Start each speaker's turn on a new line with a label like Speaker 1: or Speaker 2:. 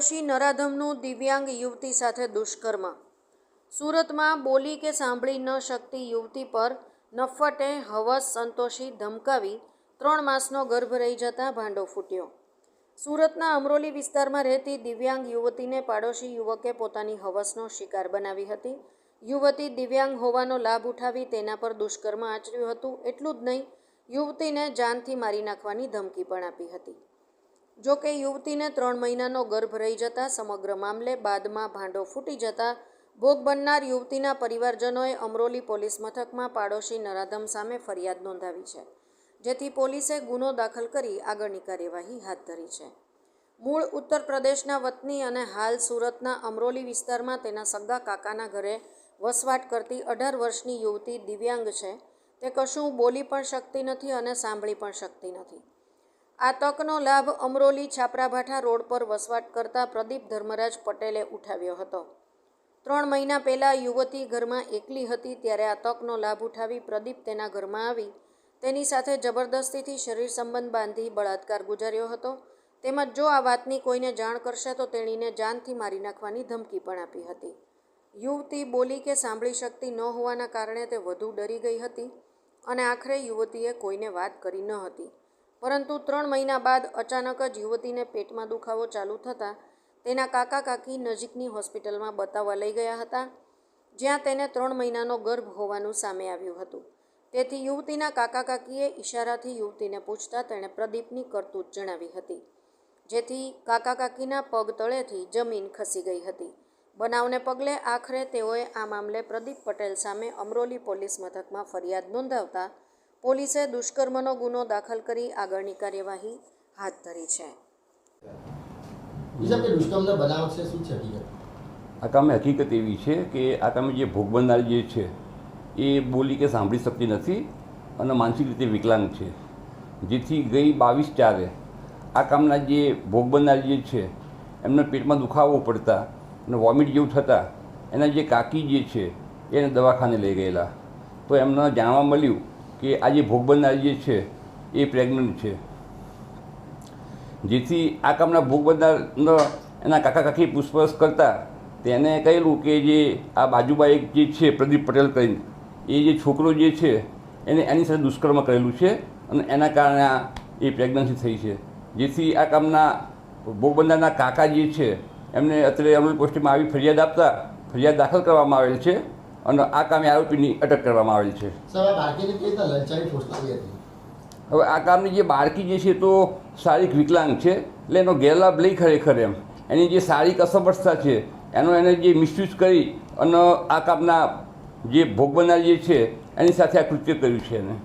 Speaker 1: પાડોશી નરાધમનું દિવ્યાંગ યુવતી સાથે દુષ્કર્મ। સુરતમાં બોલી કે સાંભળી ન શકતી યુવતી પર નફ્ફટે હવસ સંતોષી ધમકાવી 3 માસનો ગર્ભ રહી જતાં ભાંડો ફૂટ્યો। સુરતના અમરોલી વિસ્તારમાં રહેતી દિવ્યાંગ યુવતીને પાડોશી યુવકે પોતાની હવસનો શિકાર બનાવી હતી। યુવતી દિવ્યાંગ હોવાનો લાભ ઉઠાવી તેના પર દુષ્કર્મ આચર્યું હતું। એટલું જ નહીં, યુવતીને જાનથી મારી નાખવાની ધમકી પણ આપી હતી। જો કે યુવતીને 3 મહિનાનો ગર્ભ રહી જતાં સમગ્ર મામલે બાદમાં ભાંડો ફૂટી જતાં ભોગ બનનાર યુવતીના પરિવારજનોએ અમરોલી પોલીસ મથકમાં પાડોશી નરાધમ સામે ફરિયાદ નોંધાવી છે, જેથી પોલીસે ગુનો દાખલ કરી આગળની કાર્યવાહી હાથ ધરી છે। મૂળ ઉત્તર પ્રદેશના વતની અને હાલ સુરતના અમરોલી વિસ્તારમાં તેના સગા કાકાના ઘરે વસવાટ કરતી 18 વર્ષની યુવતી દિવ્યાંગ છે। તે કશું બોલી પણ શકતી નથી અને સાંભળી પણ શકતી નથી। આ તકનો લાભ અમરોલી છાપરાભાઠા રોડ પર વસવાટ કરતા પ્રદીપ ધર્મરાજ પટેલે ઉઠાવ્યો હતો। 3 મહિના પહેલાં યુવતી ઘરમાં એકલી હતી, ત્યારે આ તકનો લાભ ઉઠાવી પ્રદીપ તેના ઘરમાં આવી તેની સાથે જબરદસ્તીથી શરીર સંબંધ બાંધી બળાત્કાર ગુજાર્યો હતો। તેમજ જો આ વાતની કોઈને જાણ કરશે તો તેણીને જાનથી મારી નાખવાની ધમકી પણ આપી હતી। યુવતી બોલી કે સાંભળી શકતી ન હોવાના કારણે તે વધુ ડરી ગઈ હતી અને આખરે યુવતીએ કોઈને વાત કરી ન હતી। પરંતુ 3 મહિના બાદ અચાનક જ યુવતીને પેટમાં દુખાવો ચાલુ થતાં તેના કાકા કાકી નજીકની હોસ્પિટલમાં બતાવવા લઈ ગયા હતા, જ્યાં તેને 3 મહિનાનો ગર્ભ હોવાનું સામે આવ્યું હતું। તેથી યુવતીના કાકા કાકીએ ઈશારાથી યુવતીને પૂછતા તેણે પ્રદીપની કરતૂત જણાવી હતી, જેથી કાકા કાકીના પગ તળેથી જમીન ખસી ગઈ હતી। બનાવને પગલે આખરે તેઓએ આ મામલે પ્રદીપ પટેલ સામે અમરોલી પોલીસ મથકમાં ફરિયાદ નોંધાવતા પોલીસે દુષ્કર્મનો ગુનો દાખલ કરી આગળની કાર્યવાહી હાથ ધરી છે।
Speaker 2: આ કામે હકીકત એવી છે કે આ કામે જે ભોગ બનનાર જે છે એ બોલી કે સાંભળી શકતી નથી અને માનસિક રીતે વિકલાંગ છે, જેથી ગઈ 22/4 આ કામના જે ભોગ બનનાર જે છે એમને પેટમાં દુખાવો પડતા અને વોમિટ જેવું થતાં એના જે કાકી જે છે એને દવાખાને લઈ ગયેલા, તો એમને જાણવા મળ્યું કે આ જે ભોગ બનનાર જે છે એ પ્રેગ્નન્ટ છે। જેથી આ કામના ભોગ બનનારનો એના કાકા કાકી પૂછપરછ કરતાં તેને કહેલું કે જે આ બાજુમાં એક જે છે પ્રદીપ પટેલ કરીને એ જે છોકરો જે છે એને એની સાથે દુષ્કર્મ કરેલું છે અને એના કારણે આ એ પ્રેગ્નન્સી થઈ છે। જેથી આ કામના ભોગ બનનારના કાકા જે છે એમને અત્યારે અમરોલી પોસ્ટમાં આવી ફરિયાદ આપતા ફરિયાદ દાખલ કરવામાં આવેલ છે અને આ કામે આરોપીની અટક કરવામાં આવેલ છે। હવે આ કામની જે બાળકી જે છે તો શારીરિક વિકલાંગ છે, એટલે એનો ગેરલાભ લઈ ખરેખર એની જે શારીરિક અસમર્થતા છે એનો એને જે મિસયુઝ કરી અને આ કામના જે ભોગ બનનાર જે છે એની સાથે આ કૃત્ય કર્યું છે એને।